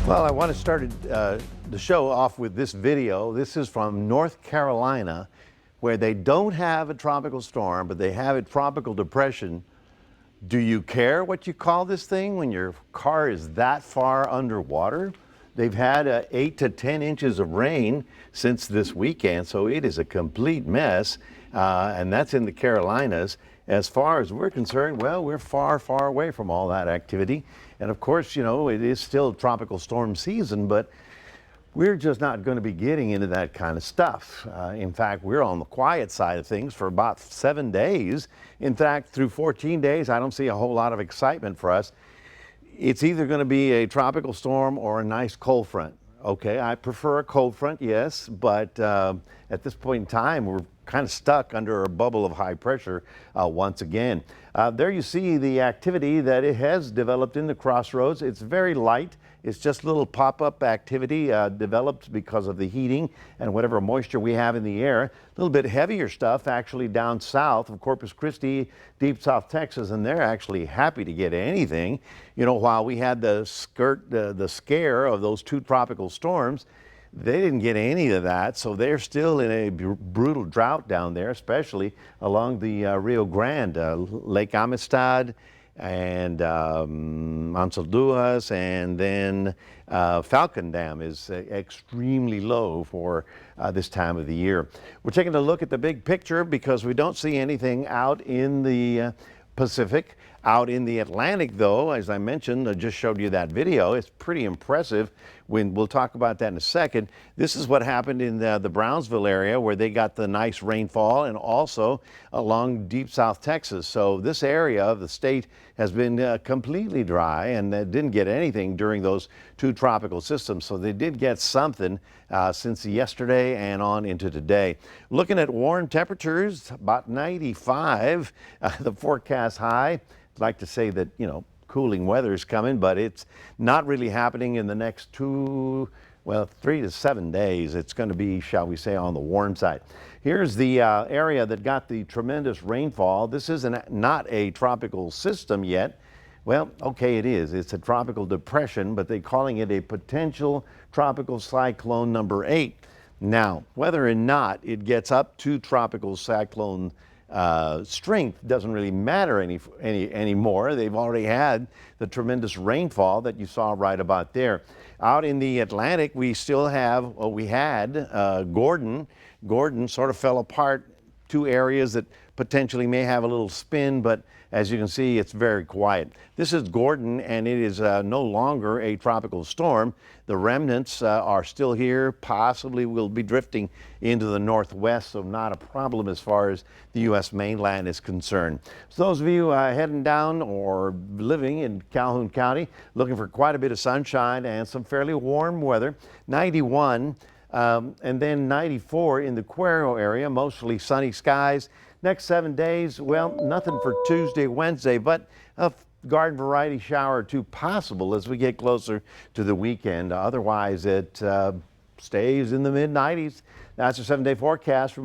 Well, I want to start the show off with this video. This is from North Carolina, where they don't have a tropical storm, but they have a tropical depression. Do you care what you call this thing when your car is that far underwater? They've had 8 to 10 inches of rain since this weekend, so it is a complete mess, and that's in the Carolinas. As far as we're concerned, well, we're far, far away from all that activity. And of course, you know, it is still tropical storm season, but we're just not going to be getting into that kind of stuff. In fact, we're on the quiet side of things for about 7 days. In fact, through 14 days, I don't see a whole lot of excitement for us. It's either going to be a tropical storm or a nice cold front. Okay, I prefer a cold front, yes, but at this point in time, we're kind of stuck under a bubble of high pressure once again. There you see the activity that it has developed in the Crossroads. It's very light. It's just little pop-up activity developed because of the heating and whatever moisture we have in the air. A little bit heavier stuff actually down south of Corpus Christi, deep South Texas, and they're actually happy to get anything. You know, while we had the scare of those two tropical storms, they didn't get any of that, so they're still in a brutal drought down there, especially along the Rio Grande, Lake Amistad, and Mansalduas, and then Falcon Dam is extremely low for this time of the year. We're taking a look at the big picture because we don't see anything out in the Pacific. Out in the Atlantic, though, as I mentioned, I just showed you that video. It's pretty impressive. We'll talk about that in a second. This is what happened in the Brownsville area where they got the nice rainfall, and also along deep South Texas. So this area of the state has been completely dry and didn't get anything during those two tropical systems. So they did get something since yesterday and on into today. Looking at warm temperatures, about 95, the forecast high. I'd like to say that, you know, cooling weather is coming, but it's not really happening in the next 3 to 7 days. It's going to be, shall we say, on the warm side. Here's the area that got the tremendous rainfall. This isn't not a tropical system yet. Well, okay, it is. It's a tropical depression, but they're calling it a potential tropical cyclone number 8. Now, whether or not it gets up to tropical cyclone strength doesn't really matter anymore. They've already had the tremendous rainfall that you saw right about there. Out in the Atlantic, we still have, we had Gordon. Gordon sort of fell apart. Two areas that potentially may have a little spin, but as you can see, it's very quiet. This is Gordon, and it is no longer a tropical storm. The remnants are still here, possibly will be drifting into the northwest, so not a problem as far as the U.S. mainland is concerned. So those of you heading down or living in Calhoun County, looking for quite a bit of sunshine and some fairly warm weather, 91. And then 94 in the Cuero area, mostly sunny skies. Next 7 days, well, nothing for Tuesday, Wednesday, but a garden variety shower or two possible as we get closer to the weekend. Otherwise, it stays in the mid-90s. That's your 7-day forecast.